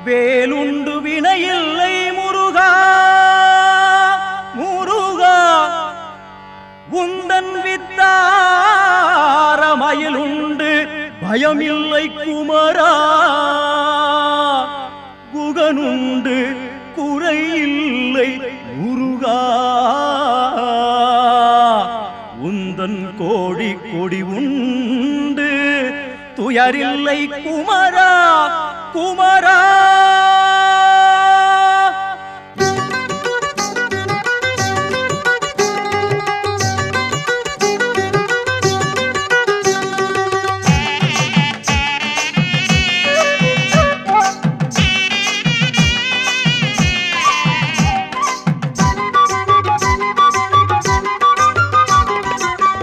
வேலுண்டு வினையில்லை முருகா முருகா உந்தன் வித்தாரமயிலுண்டு பயமில்லை குமரா குகனுண்டு குறையில்லை முருகா உந்தன் கோடி கொடி உண்டு துயரில்லை குமரா குமரா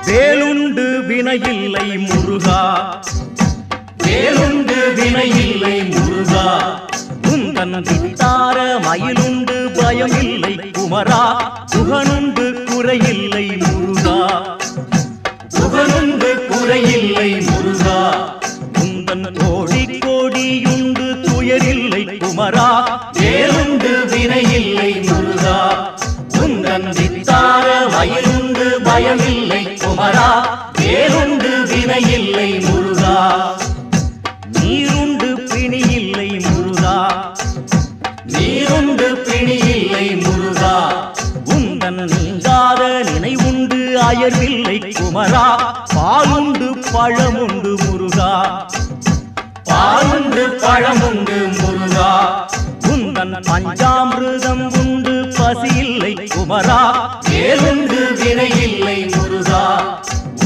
வேலுண்டு வினையில்லை முருகா வேலுண்டு வினையில்லை முருகா உந்தன் வித்தார மயிலுண்டு பயமில்லை குமரா குகனுண்டு குறையில்லை முருகா குகனுண்டு குறையில்லை முருகா உந்தன் கோடி கோடியுண்டு துயரில்லை குமரா வேலுண்டு வினையில்லை முருகா உந்தன் வித்தார மயிலுண்டு பயமில்லை குமரா வேலுண்டு வினையில்லை முருகா நீருண்டு பிணியில்லை முருகா நீருண்டு பிணியில்லை முருகா உந்தன் நீங்காத நினைவுண்டு அயர்வில்லை குமரா பாலுண்டு பழமுண்டு முருகா பாலுண்டு பழமுண்டு முருகா உந்தன் பஞ்சாமிருதம் உண்டு பசியில்லை குமரா வேலுண்டு வினையில்லை முருகா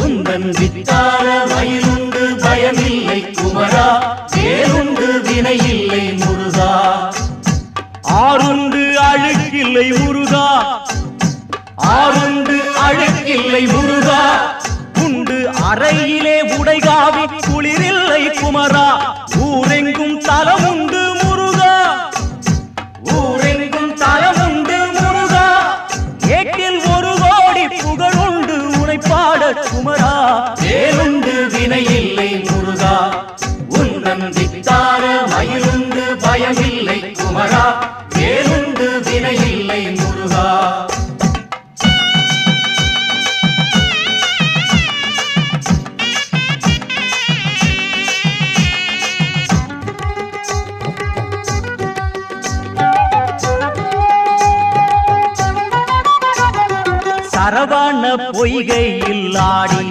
உந்தன் வித்தார மயிலுண்டு பயமில்லை குமரா வேலுண்டு வினையில்லை முருகா ஆறுண்டு அழுக்கில்லை முருகா ஆறுண்டு அழுக்கில்லை முருகா உண்டு அறையிலே உடைகாவி குளிரில்லை குமரா ஊரெங்கும் தலமுண்டு முருகா ஊரெங்கும் தலமுண்டு முருகா ஏட்டில் ஒரு கோடி புகழுண்டு உனைப்பாட குமரா வேலுண்டு வினையில்லை முருகா உந்தன் வித்தார மயிலுண்டு பயமில்லை குமரா வேலுண்டு வினையில்லை முருகா சரவண பொய்கையில் ஆடி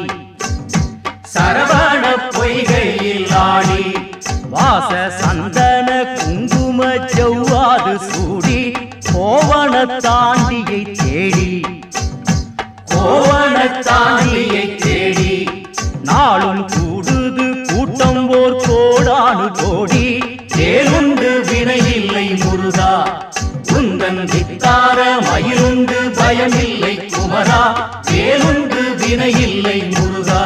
சரவண பொய்கையில் ஆடி வாச சந்தன குங்கும ஜவ்வாது சூடி கோவண தாண்டியை தேடி கோவண தாண்டியை தேடி நாளும் கூடுது கூட்டம் ஓர் கோடானு கோடி வேலுண்டு வினையில்லை முருகா உந்தன் வித்தார மயிலுண்டு பயமில்லை குமரா வேலுண்டு வினையில்லை முருகா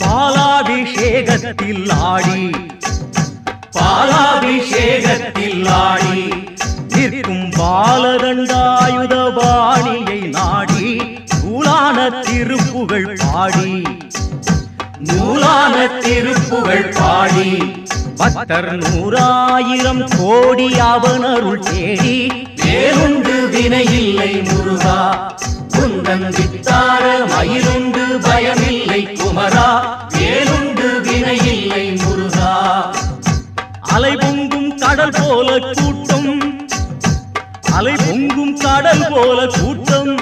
பாலாபிஷேகத்தில் ஆடி பாலாபிஷேகத்தில் ஆடி நிற்கும் பாலதண்டாயுத வாணியை நாடி நூலான திருப்புகழ் பாடி நூலான திருப்புகழ் பாடி பக்தர் 100,000 கோடி அவனருள் தேடி வேலுண்டு வினையில்லை முருகா உந்தன் வித்தார மயிலுண்டு பயமில்லை குமரா வேலுண்டு வினையில்லை முருகா அலை பொங்கும் கடல் போல கூட்டம் அலை பொங்கும் கடல் போல கூட்டம்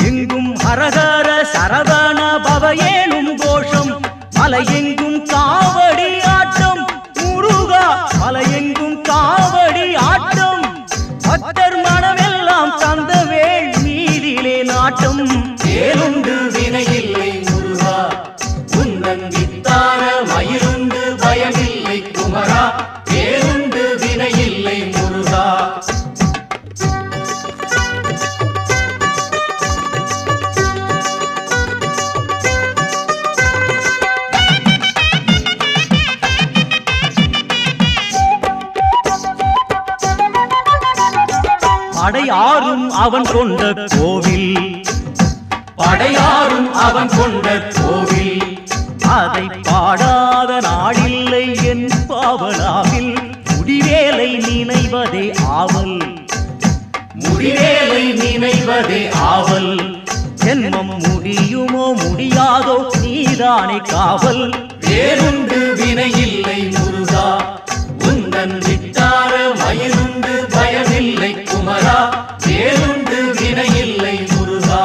எங்கும் ஹரஹர சரவண பவ ஏனும் கோஷம் மலையெங்கும் காவடி ஆட்டம் முருகா மலையெங்கும் காவடி ஆட்டம் பக்தர் மனமெல்லாம் தந்த வேள் மீதிலே நாட்டம் வேலுண்டு வினையில்லை முருகா உந்தன் வித்தார மயிலுண்டு பயமில்லை குமரா வேலுண்டு வினையில்லை முருகா படையாரும் அவன் கொண்ட கோவில் படையாரும் அவன் கொண்ட கோவில் அதை பாடாத நாடில்லை என் பாவலாவில் முடிவேல நினைவதே ஆவல். ஜென்மம் முடியுமோ முடியாதோ நீதானே காவல். வேறுண்டு வினையில்லை முருகா, உந்தன் விட்டார மயிலுண்டு பயமில்லை குமரா. வேறுண்டு வினையில்லை முருகா.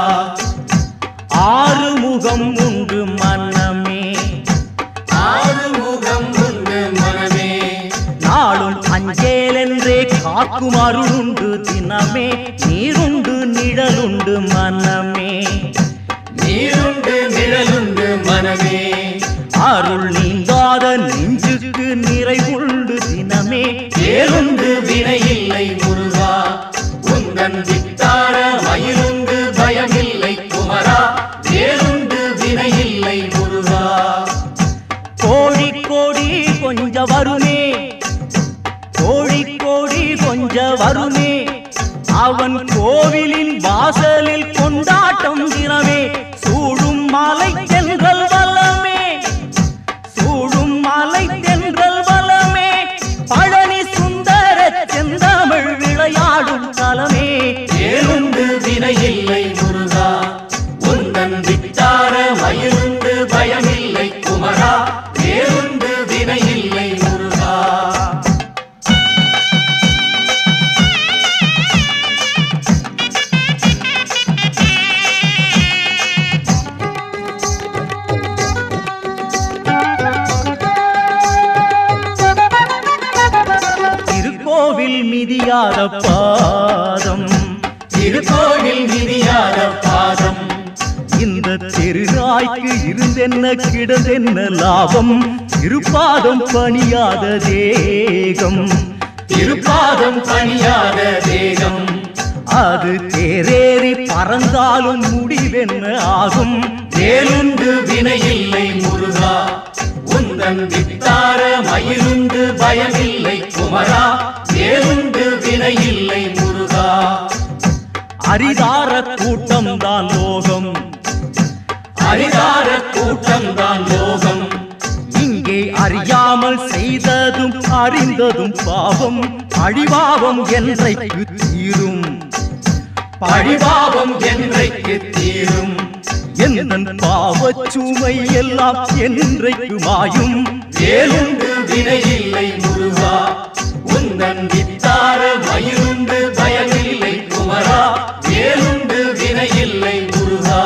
ஆறுமுகம் உண்டு மனமே, ஆறுமுகம் உண்டு மனமே. நாளும் அஞ்சேலென்றே காக்கும் அருளுண்டு தினமே. நீருண்டு நிழலுண்டு மனமே, நீருண்டு நிழலுண்டு மனமே. அருள் நீங்காத நெஞ்சுக்கு நிறைவுண்டு தினமே. வேறுண்டு வினையில்லை முருகா, உந்தன் விட்டார மயிலுண்டு பயமில்லை குமரா. வேறுண்டு வினையில்லை முருகா. கோடி கோடி கொஞ்ச வருமே, கோடி கோடி கொஞ்ச வருமே. அவன் கோவிலின் வாசலில் கொண்டாட்டம் தினமே. சூடும் மலை தென்றல் வல்லமே, சூடும் மலை தென்றல் வல்லமே. பழனி சுந்தர செந்தமிழ் விளையாடும் தலமே. வேறுண்டு வினையில்லை முருகா, உந்தன் விட்டார மயிலுண்டு பயமில்லை குமரா. வேறுண்டு வினையில்லை முருகா. திருக்கோவில் மிதியாத பாதம், திருக்கோவில் மிதியாத பாதம். இந்த தெருநாய்க்கு இருந்தென்ன கிடந்தென்ன லாபம். திருப்பாதம் பணியாத தேகம், திருப்பாதம் பணியாத தேகம். அது தேரேறி பறந்தாலும் முடிவென்ன ஆகும். வேலுண்டு வினையில்லை முருகா, உந்தன் வித்தார மயிலுண்டு பயமில்லை குமரா. வேலுண்டு வினையில்லை முருகா. அரிதார கூட்டம் தான் லோகம், அரிதார கூட்டம் தான் லோகம். இங்கே அறியாமல் செய்ததும் அறிந்ததும் பாவம். அழிபாவம் என்றைக்கு தீரும், பழிபாவம் என்றைக்கு தீரும். எந்தன் பாவச் சுமை எல்லாம் என்றைக்கு மாயும். வேலுண்டு வினையில்லை முருகா, உந்தன் வித்தார மயிலுண்டு பயமில்லை குமரா. வேலுண்டு வினையில்லை முருகா.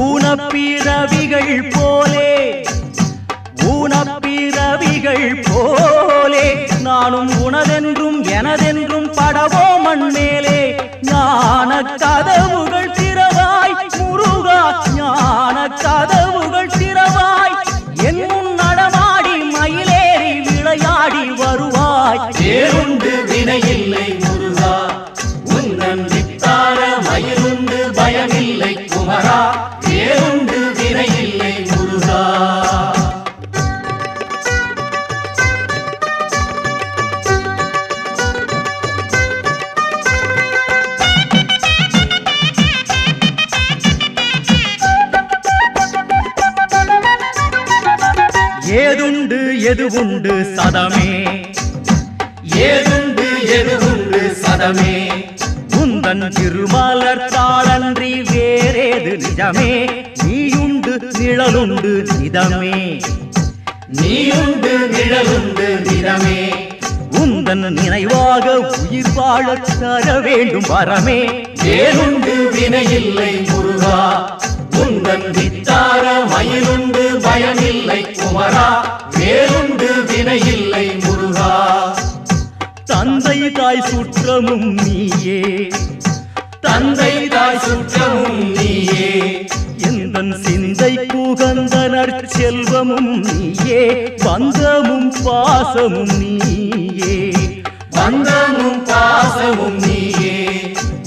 ஊனப்பிறவிகள் போலே, ஊனப்பிறவிகள் போலே நானும் உனதென்றும் எனதென்றும் படவோ மண்மேலே. ஞான கதவுகள் திறவாய் முருகா, ஞான கதவுகள் திறவாய். என் முன் நடமாடி மயிலேறி விளையாடி வருவாய். வேறுண்டு வினையில்லை முருகா, உந்தன் வித்தார மயிலுண்டு பயமில்லை குமரா. வேறுண்டு வினையில்லை முருகா. ஏதுண்டு எதுவுண்டு சதமே, ஏதுண்டு எதுவுண்டு சதமே. உந்தன் திருமலர் தாளன்றி வேறேது நிஜமே. நீயுண்டு நிழலுண்டு நிதமே, நீயுண்டு நிழலுண்டு நிதமே. உந்தன் நினைவாக உயிர் வாழ தர வேண்டும் வரமே. வேறுண்டு வினையில்லை முருகா, உந்தன் வித்தார மயிலுண்டு பயமில்லை குமரா. வேறுண்டு வினையில்லை முருகா. தந்தை தாய் சுற்றமும் நீயே, தந்தை தாய் சுற்றமும் நீயே. எந்தன் சிந்தை குகந்த நற்செல்வமும் நீயே. பந்தமும் பாசமும் நீயே, பந்தமும் பாசமும் நீயே.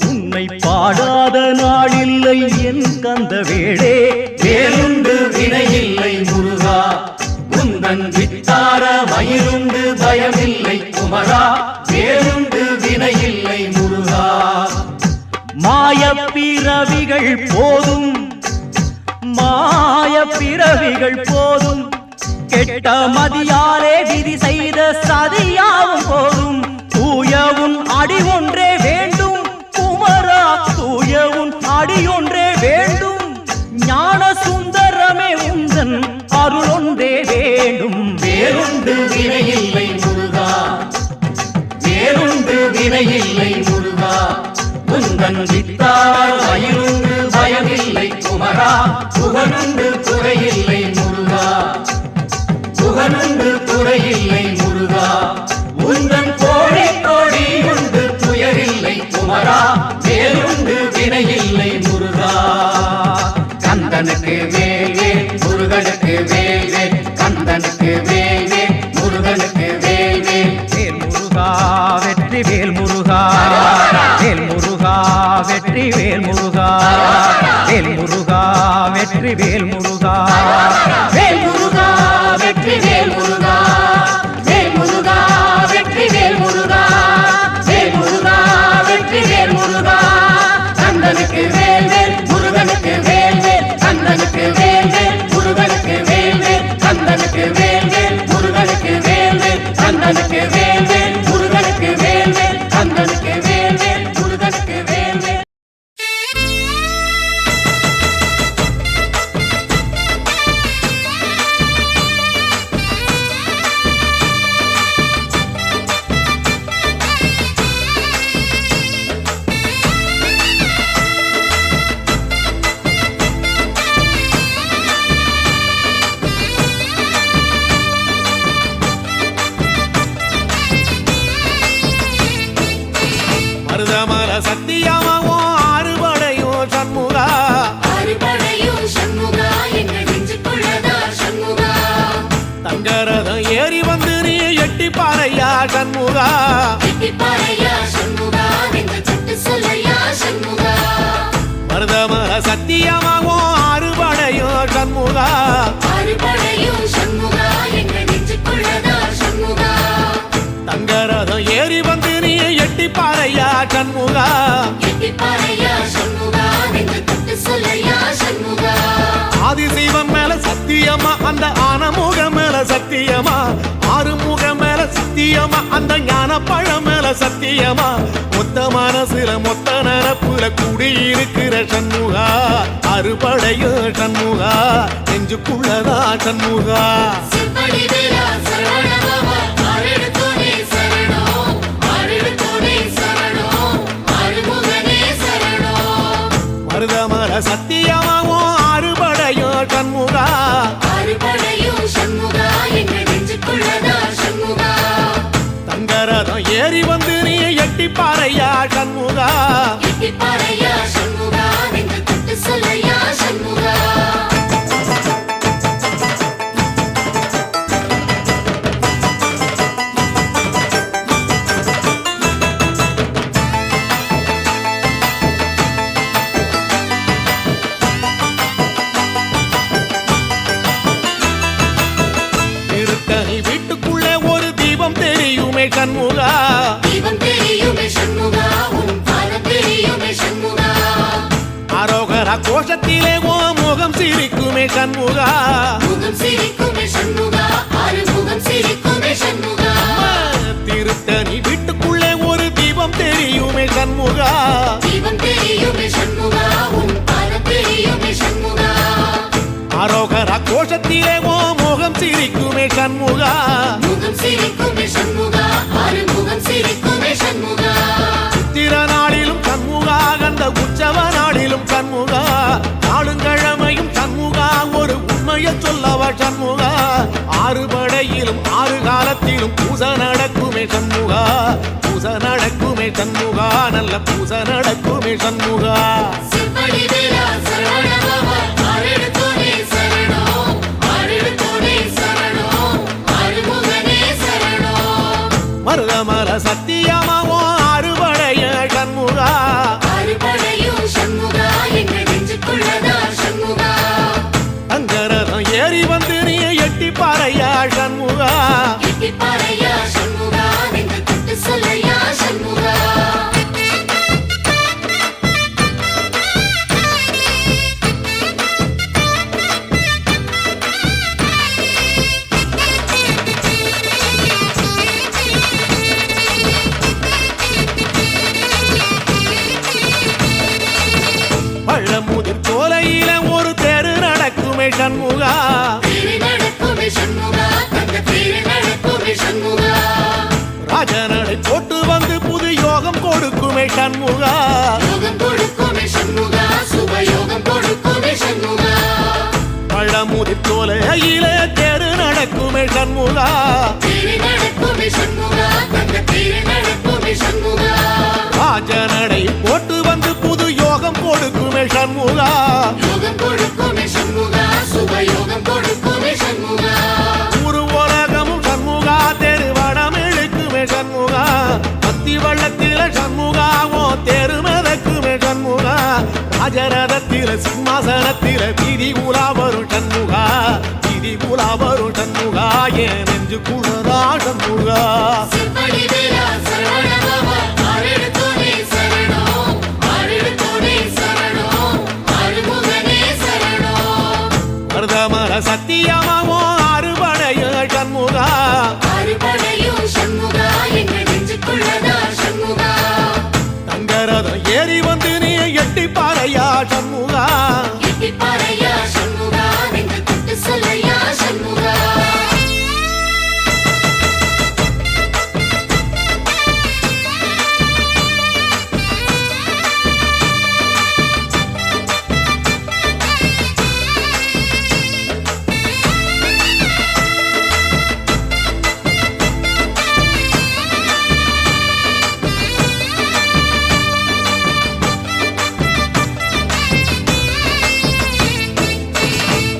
உன்னை பாடாத நாளில்லை என் கந்த வேளே. வேலுண்டு வினையில்லை முருகா, உந்தன் வித்தார மயிலுண்டு பயமில்லை குமரா. வேலுண்டு வினையில்லை முருகா. மாயப் பிறவிகள் போதும், மாயப் பிறவிகள் போதும். கெட்ட மதியாலே விதி செய்த சதியாவும் போதும். தூயவும் அடி ஒன்றே வேண்டும் குமரா. அருள் ஒன்றே வேண்டும். வேலுண்டு வினையில்லை முருகா, வேலுண்டு வினையில்லை முருகா. உந்தன் வித்தார் வயலுண்டு பயமில்லை குமரா. புகனுண்டு குறையில்லை முருகா, புகனுண்டு குறையில்லை முருகா. உந்தன் கோழி கோழி உண்டு துயரில்லை குமரா. வேலுண்டு வினையில்லை முருகா. கந்தனுக்கு வேலே முருகனுக்கு வேலே, கந்தனுக்கு வேலே முருகனுக்கு வேலே. வேல் முருகா வெற்றி வேல் முருகா, வேல் முருகா வெற்றி வேல் முருகா, வேல் முருகா வெற்றி வேல் முருகா, வேல் முருகா வெற்றி வேல் முருகா, வேல் முருகா வெற்றி வேல் முருகா, வேல் முருகா வெற்றி வேல் முருகா. கந்தனுக்கு வேல் வேல் முருகனுக்கு வேல் வேல், கந்தனுக்கு வேல் வேல் முருகனுக்கு வேல் வேல், கந்தனுக்கு வேல் வேல் முருகனுக்கு வேல் வேல், கந்தனுக்கு வேல் வேல் முருகனுக்கு வேல் வேல், கந்தனுக்கு வேல் வேல் முருகனுக்கு வேல் வேல். மருதமர சத்தியமாவோ ஆறுபடையோ சண்முகா, ஆறுபடையோ சண்முகா, எங்கள் நெஞ்சுக்குள்ளதா சண்முகா. தங்கரதம் ஏறி வந்து நீ எட்டி பாறையா சண்முகா, எட்டிப்பாறையா சண்முகா, நெஞ்சு தொட்டு சொல்லையா சண்முகா. மருதமர சத்தியமாவோ ஆறுபடையோ சண்முகா, ஆறுபடையோ சண்முகா, எங்கள் நெஞ்சுக்குள்ளதா சண்முகா. தங்கரதம் ஏறி வந்து நீ எட்டி பாறையா சண்முகா, எட்டிப்பாறையா சண்முகா, நெஞ்சு தொட்டு சொல்லையா சண்முகா. ஆதிசைவம் மேல சத்தியமா, அந்த ஆனமுகம் மேல சத்தியமா, ஆறுமுகம் மேல சத்தியமா, அந்த ஞான பழம் மேல சத்தியமா. மொத்த மனசுல மொத்த நரப்புல குடியிருக்கிற சண்முகா, அறுபடையோ சண்முகா, நெஞ்சுக்குள்ளதா சண்முகா. செம்படி வீரா சரவண பவா, ஆறெடுத்தோனே சரணம், ஆறெடுத்தோனே சரணம், ஆறுமுகனே சரணம். மருதமர சத்தியமாவோ ஆறுபடையோ சண்முகா, ஆறுபடையோ சண்முகா, எங்கள் நெஞ்சுக்குள்ளதா சண்முகா. தங்கரதம் ஏறி வந்து நீ எட்டி பாறையா சண்முகா, எட்டிப்பாறையா சண்முகா, நெஞ்சு தொட்டு சொல்லையா சண்முகா. திருத்தணி வீட்டுக்குள்ளே ஒரு தீபம் தெரியுமே சண்முகா, தீபம் தெரியுமே சண்முகா, உன் பாதம் தெரியுமே சண்முகா. அரோகரா கோஷத்திலே ஓ முகம் சிரிக்குமே சண்முகா, முகம் சிரிக்குமே சண்முகா, ஆறுமுகம் சிரிக்குமே சண்முகா. திருத்தணி வீட்டுக்குள்ளே ஒரு தீபம் தெரியுமே சண்முகா, தீபம் தெரியுமே சண்முகா, உன் பாதம் தெரியுமே சண்முகா. அரோகரா கோஷத்திலே ஓ முகம் சிரிக்குமே சண்முகா, முகம் சிரிக்குமே சண்முகா, ஆறுமுகம் சிரிக்குமே சண்முகா. சித்திர நாளிலும் சண்முகா, கந்த உற்சவ நாளிலும் சண்முகா, நாளுங்கிழமையும் சண்முகா, ஒரு உண்மையை சொல்லவா சண்முகா. ஆறுபடையிலும் ஆறு காலத்திலும் பூச நடக்குமே சண்முகா, பூச நடக்குமே சண்முகா, நல்ல பூச நடக்குமே சண்முகா. செம்படி வீரா சரவண பவா, ஆறெடுத்தோனே சரணம், ஆறெடுத்தோனே சரணம், ஆறுமுகனே சரணம். மருதமர சத்தியமாவோ ஆறுபடைய சண்முகா, ஆறுபடையோ சண்முகா, எங்கள் நெஞ்சுக்குள்ளதா சண்முகா. தங்கரதம் ஏறி வந்து நீ எட்டி பாறையா சண்முகா, எட்டிப்பாறையா சண்முகா, நெஞ்சு தொட்டு சொல்லையா சண்முகா. பழமுதிர் சோலையில ஒரு தெரு நடக்குமே சண்முகா, திருநட நடக்குமே சண்முகா தேரி நடக்குமே சண்முகா தங்க தேரி நடக்குமே சண்முகா ராஜநடை போட்டு வந்து புது யோகம் கொடுக்குமே சண்முகா யோகம் கொடுக்குமே சண்முகா சுபயோகம் கொடுக்குமே சண்முகா ஒரு உலகமும் சண்முகா தெருவடம் இழுக்குமே சண்முகா பத்தி வள்ளத்தில சண்முகாவோ தெரு மிதக்குமே சண்முகா ராஜரதத்தில சிம்மாசனத்தில வீதி உலா வரும் சண்முகா வீதி உலா வரும் சண்முகா என் நெஞ்சுக்குள்ளதா சண்முகா செப்படி வேலா சரவண பவா ஆரெடுத்தோனே சரணம் ஆரெடுத்தோனே சரணம் ஆறுமுகனே சரணம் மருதமர சத்தியமாவோ அறுபடைய சண்முகா ஆறுபடையும் சண்முகா எங்க நெஞ்சுக்குள்ளதா சண்முகா தங்கரதம் ஏறி வந்து நீ எட்டி பாறையா சண்முகா எட்டிப்பாறையா சண்முகா நெஞ்சு தொட்டு சொல்லையா சண்முகா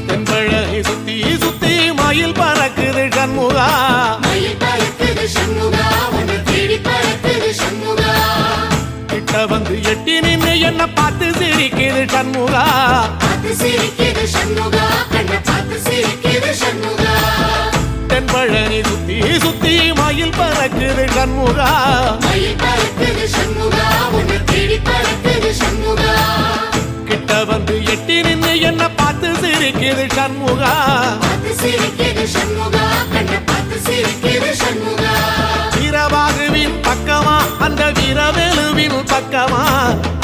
தென்பழகி சுத்தி சுத்தி மயில் பறக்குது சண்முகா மயில் பறக்குது சண்முகா உன்னை தேடி பறக்குது சண்முகா கிட்ட வந்து எட்டி நின்று என்ன பார்த்து சிரிக்குது சண்முகா பார்த்து சிரிக்குது சண்முகா கண்ணை பார்த்து சிரிக்குது சண்முகா தென்பழனி சுத்தி சுத்தி மயில் பறக்குது சண்முகா மயில் பறக்குது சண்முகா உன்னை தேடி பறக்குது சண்முகா கிட்ட வந்து எட்டி நின்று என்ன பார்த்து சிரிக்குது சண்முகா பார்த்து சிரிக்குது சண்முகா கண்ணை பார்த்து சிரிக்குது சண்முகா வீரபாகுவின் பக்கமா அந்த வீரவேலுவின் பக்கமா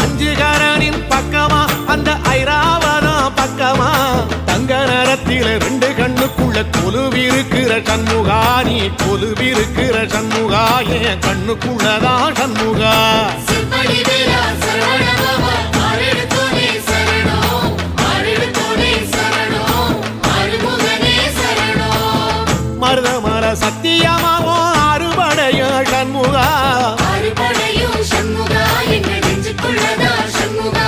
அஞ்சுகரனின் பக்கமா அந்த ஐராவதம் பக்கமா தங்க நேரத்தில ரெண்டு கண்ணுக்குள்ள கொலுவிருக்கிற சண்முகா நீ கொலுவிருக்கிற சண்முகா என் கண்ணுக்குள்ளதான் சண்முகா செப்படி வேலா சரவண பவா ஆரெடுத்தோனே சரணம் ஆரெடுத்தோனே சரணம் ஆறுமுகனே சரணம் மருதமர சத்தியமாவோ அறுபடைய சண்முகா ஆறுபடையும் சண்முகா எங்க நெஞ்சுக்குள்ளதா சண்முகா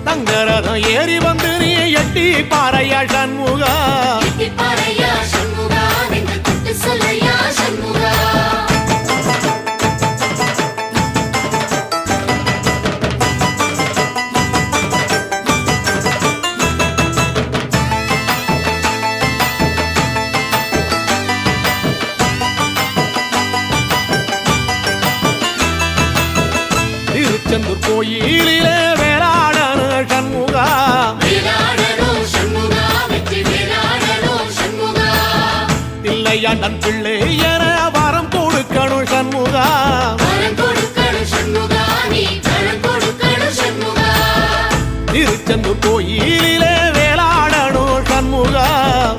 தங்கரதம் ஏறி வந்து நீ எட்டி பாறையா சண்முகா எட்டிப்பாறையா சண்முகா நெஞ்சு தொட்டு சொல்லையா சண்முகா திருச்செந்தூர் கோயிலிலே வேளாடன சண்முகா வேலாடனும் சண்முகா வெற்றி வேலாடனும் சண்முகா தில்லையாண்டன் பிள்ளை என வரம் கொடுக்கணும் சண்முகா வரம் கொடுக்கணும் சண்முகா நீ வரம் கொடுக்கணும் சண்முகா திருச்செந்தூர் கோயிலிலே வேளாடணும் சண்முகா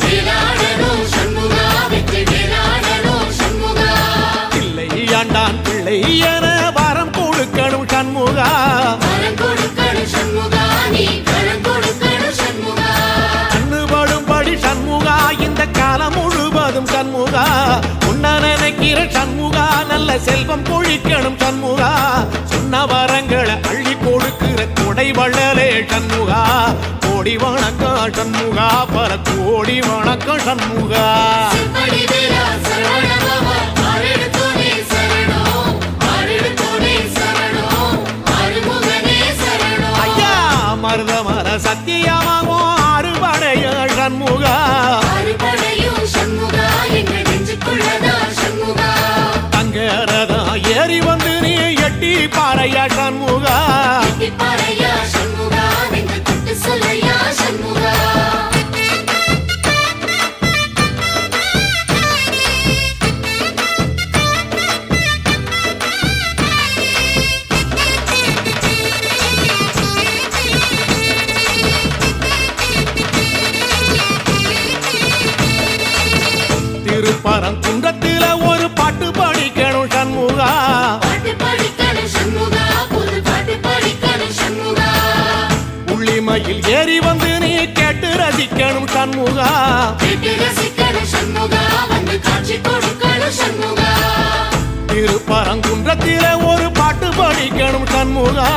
வேலாடனும் சண்முகா வெற்றி வேலாடனும் சண்முகா தில்லையாண்டான் பிள்ளை என வரம் கொடுக்கணும் சண்முகா வரம் கொடுக்கணும் சண்முகா நீ வரம் கொடுக்கணும் சண்முகா கண்ணுபடும்படி சண்முகா இந்த காலம் முழுவதும் சண்முகா உன்ன நினைக்கிற சண்முகா நல்ல செல்வம் பொழிக்கணும் சண்முகா சொன்ன வரங்களை அள்ளி கொடுக்கிற கொடை வள்ளலே சண்முகா கோடி வணக்கம் சண்முகா பல கோடி வணக்கம் சண்முகா செப்படி வேலா சரவண பவா ஆரெடுத்தோனே சரணம் ஆரெடுத்தோனே சரணம் ஆறுமுகனே சரணம் ஐயா மருதமர சத்தியமாவோ அறுபடைய சண்முகா ஆறுபடையும் சண்முகா எங்க நெஞ்சுக்குள்ளதா சண்முகா தங்கரதம் ஏறி வந்து நீ எட்டி பாறையா சண்முகா எட்டிப்பாறையா சண்முகா நெஞ்சு தொட்டு சொல்லையா சண்முகா திருப்பரங்குன்றத்தில ஒரு பாட்டு படிக்கணும் சண்முகா பாட்டு படிக்கணும் சண்முகா புது பாட்டு படிக்கணும் சண்முகா உள்ளிமையில் ஏறி வந்து நீ கேட்டு ரசிக்கணும் சண்முகா கேட்டு ரசிக்கணும் சண்முகா சண்முகா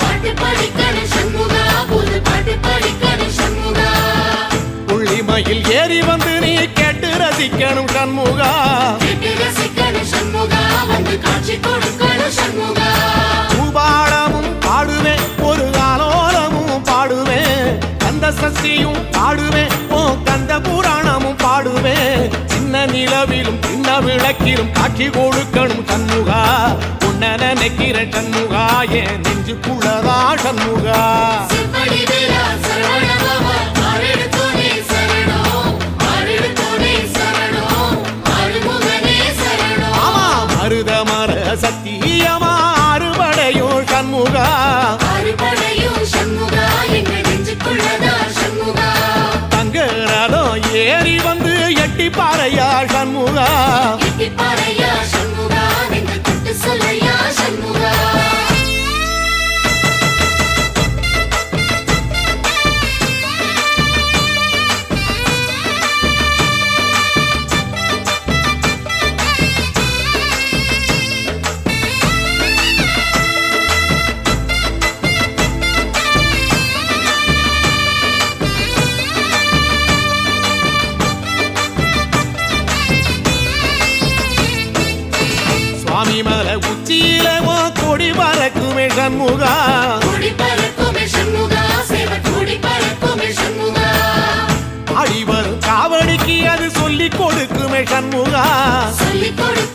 பாட்டு படிக்கணும் சண்முகா புது பாட்டு படிக்கணும் சண்முகா புள்ளிமயில் ஏறி வந்து நீ கேட்டு ரசிக்கணும் சண்முகா கேட்டு ரசிக்கணும் சண்முகா வந்து காட்சி கொடுக்கணும் சண்முகா பூபாளமும் பாடுவேன் ஒரு ஆலோலமும் பாடுவேன் கந்த சஷ்டியும் பாடுவேன் ஓ கந்த புராணமும் பாடுவேன் சின்ன நிலவிலும் சின்ன விளக்கிலும் காட்சி கொடுக்கணும் சண்முகா உன்ன நினைக்கிற சண்முகா என் நெஞ்சுக்குள்ளதா சண்முகா சிற்படி வீரா சரவண பவா ஆரெடுத்தோனே சரணம் ஆரெடுத்தோனே சரணம் ஆறுமுகனே சரணம் ஆமா மருத மர சத்தியமா அறுபடையும் சண்முகா அறுபடையும் சண்முகா எங்க நெஞ்சுக்குள்ளதா சண்முகா தங்க ரதம் ஏறி வந்து எட்டி பாறையா சண்முகா எட்டி பாறையா சண்முகா நெஞ்சு தொட்டு சொல்லையா சண்முகா சுவாமி மலை உச்சியில ஓ கொடி பறக்குமே சண்முகா கூடி பறக்குமே சண்முகா சேவ கூடி பறக்குமே சண்முகா ஆடி வரும் காவடிக்கு அது சொல்லி கொடுக்குமே சண்முகா சொல்லிக் கொடுக்க